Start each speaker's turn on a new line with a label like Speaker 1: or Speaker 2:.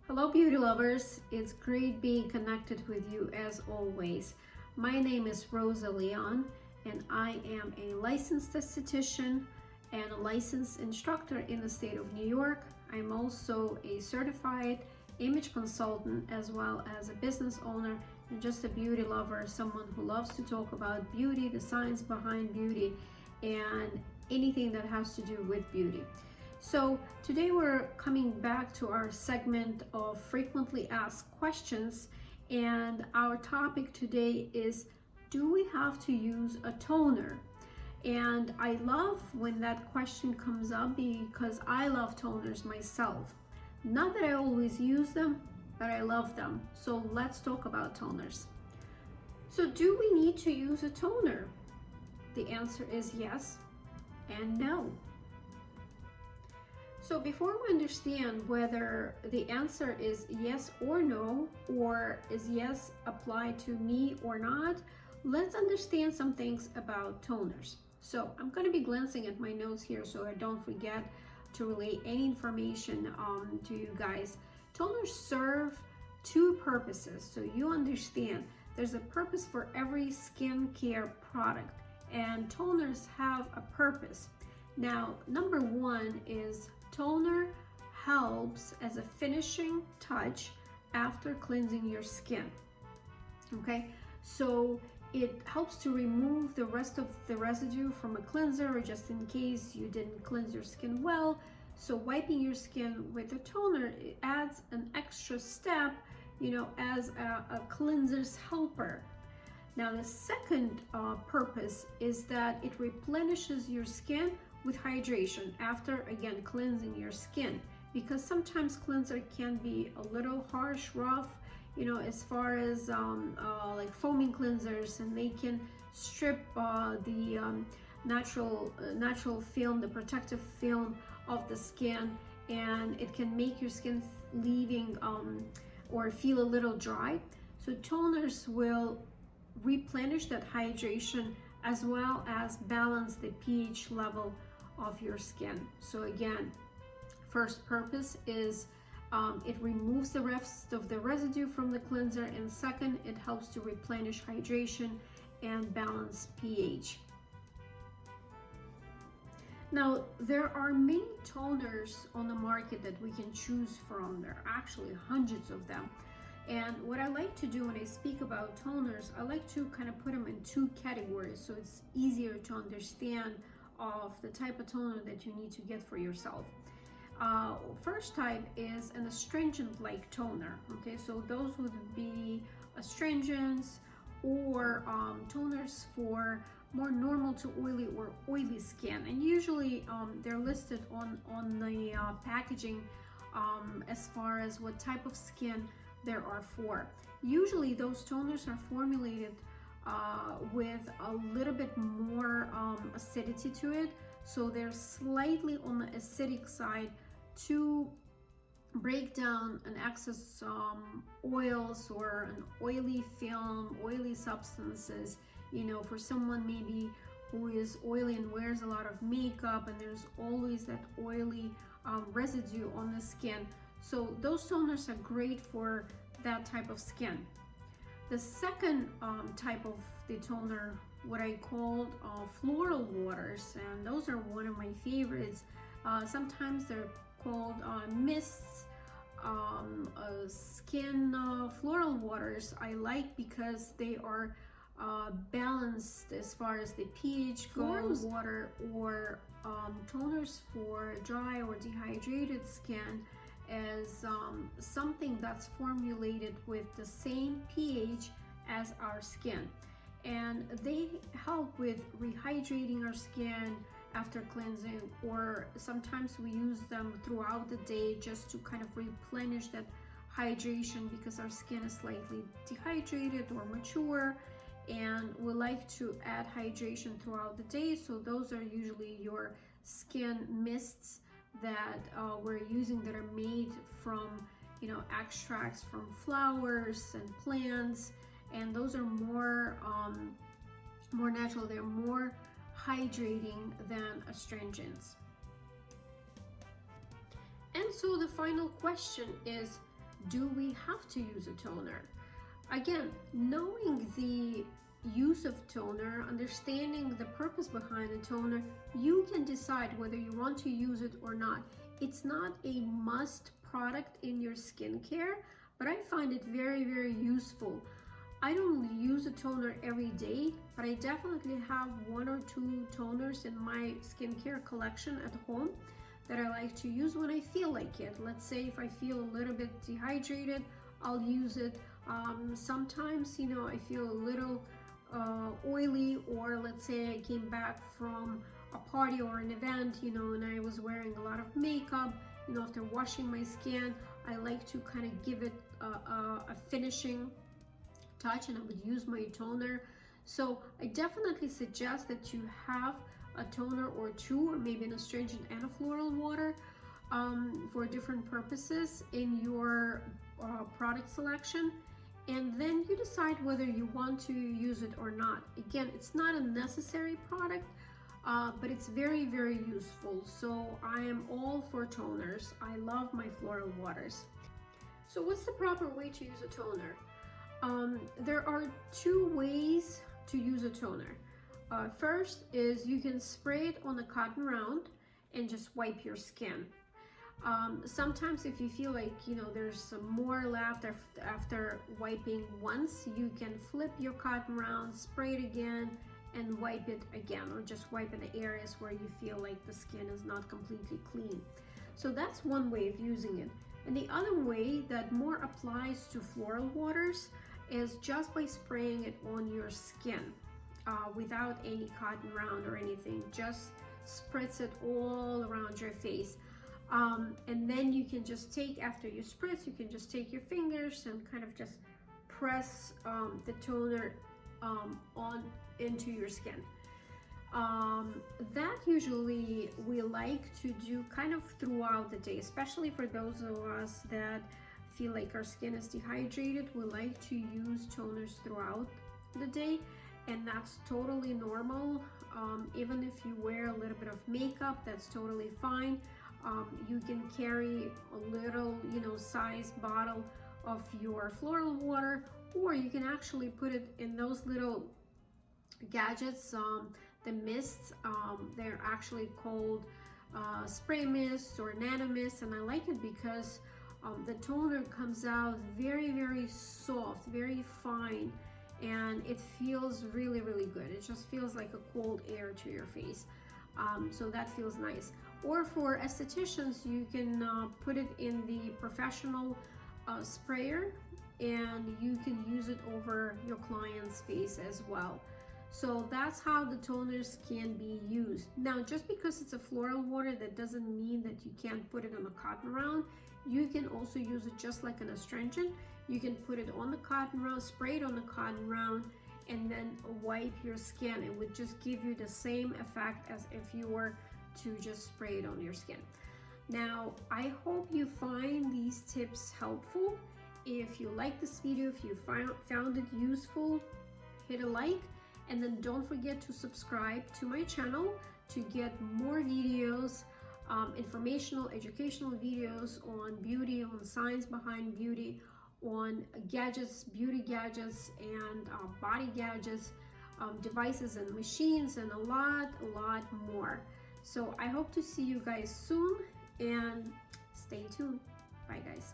Speaker 1: Hello beauty lovers, it's great being connected with you as always. My name is Rosa Leon and I am a licensed esthetician and a licensed instructor in the state of New York. I'm also a certified image consultant as well as a business owner and just a beauty lover, someone who loves to talk about beauty, the science behind beauty, and anything that has to do with beauty. So today we're coming back to our segment of frequently asked questions, and our topic today is, do we have to use a toner? And I love when that question comes up because I love toners myself. Not that I always use them, but I love them. So let's talk about toners. So do we need to use a toner? The answer is yes and no. So before we understand whether the answer is yes or no, or is yes applied to me or not, let's understand some things about toners. So I'm going to be glancing at my notes here so I don't forget to relay any information to you guys. Toners serve two purposes, so you understand there's a purpose for every skincare product, and toners have a purpose. Now, number one is toner helps as a finishing touch after cleansing your skin. Okay, so it helps to remove the rest of the residue from a cleanser, or just in case you didn't cleanse your skin well. So wiping your skin with a toner, it adds an extra step, as a cleanser's helper. Now the second purpose is that it replenishes your skin with hydration after, again, cleansing your skin, because sometimes cleanser can be a little harsh, rough, as far as like foaming cleansers, and they can strip the natural film, the protective film of the skin, and it can make your skin leaving or feel a little dry. So toners will replenish that hydration as well as balance the pH level of your skin. So again, first purpose is it removes the rest of the residue from the cleanser, and second, it helps to replenish hydration and balance pH. Now, there are many toners on the market that we can choose from. There are actually hundreds of them. And what I like to do when I speak about toners, I like to kind of put them in two categories so it's easier to understand of the type of toner that you need to get for yourself. First type is an astringent-like toner. Okay, so those would be astringents or toners for more normal to oily or oily skin, and usually they're listed on the packaging as far as what type of skin there are for. Usually those toners are formulated with a little bit more acidity to it, so they're slightly on the acidic side to break down an excess oils or an oily film, oily substances. For someone maybe who is oily and wears a lot of makeup, and there's always that oily residue on the skin. So those toners are great for that type of skin. The second type of the toner, what I called floral waters, and those are one of my favorites. Sometimes they're called mists, skin floral waters. I like because they are balanced as far as the pH goes. Floral water or toners for dry or dehydrated skin as something that's formulated with the same pH as our skin, and they help with rehydrating our skin after cleansing, or sometimes we use them throughout the day just to kind of replenish that hydration because our skin is slightly dehydrated or mature, and we like to add hydration throughout the day. So those are usually your skin mists that we're using, that are made from extracts from flowers and plants, and those are more natural. They're more hydrating than astringents. And so the final question is, Do we have to use a toner? Again, knowing the use of toner, understanding the purpose behind a toner, you can decide whether you want to use it or not. It's not a must product in your skincare, but I find it very, very useful. I don't use a toner every day, but I definitely have 1 or 2 toners in my skincare collection at home that I like to use when I feel like it. Let's say if I feel a little bit dehydrated, I'll use it. Sometimes, you know, I feel a little oily, or let's say I came back from a party or an event, you know, and I was wearing a lot of makeup. You know, after washing my skin, I like to kind of give it a finishing touch, and I would use my toner. So I definitely suggest that you have a toner or 2, or maybe an astringent and a floral water for different purposes in your product selection, and then you decide whether you want to use it or not. Again, it's not a necessary product, but it's very, very useful. So I am all for toners. I love my floral waters. So what's the proper way to use a toner? There are 2 ways to use a toner. First is you can spray it on a cotton round and just wipe your skin. Sometimes if you feel like, you know, there's some more left after wiping once, you can flip your cotton round, spray it again, and wipe it again, or just wipe in the areas where you feel like the skin is not completely clean. So that's one way of using it. And the other way that more applies to floral waters is just by spraying it on your skin without any cotton round or anything. Just spritz it all around your face. And then you can just take, after you spritz, you can just take your fingers and kind of just press the toner on into your skin. That usually we like to do kind of throughout the day, especially for those of us that feel like our skin is dehydrated. We like to use toners throughout the day, and that's totally normal. Even if you wear a little bit of makeup, that's totally fine. You can carry a little, you know, size bottle of your floral water, or you can actually put it in those little gadgets, the mists. They're actually called spray mist or nano mist, and I like it because the toner comes out very, very soft, very fine, and it feels really, really good. It just feels like a cold air to your face. So that feels nice. Or for estheticians, you can put it in the professional sprayer, and you can use it over your client's face as well. So that's how the toners can be used. Now, just because it's a floral water, that doesn't mean that you can't put it on a cotton round. You can also use it just like an astringent. You can put it on the cotton round, spray it on the cotton round, and then wipe your skin. It would just give you the same effect as if you were to just spray it on your skin. Now, I hope you find these tips helpful. If you like this video, if you found it useful, hit a like, and then don't forget to subscribe to my channel to get more videos, informational, educational videos on beauty, on science behind beauty, on gadgets, beauty gadgets, and body gadgets, devices and machines, and a lot more. So I hope to see you guys soon, and stay tuned. Bye guys.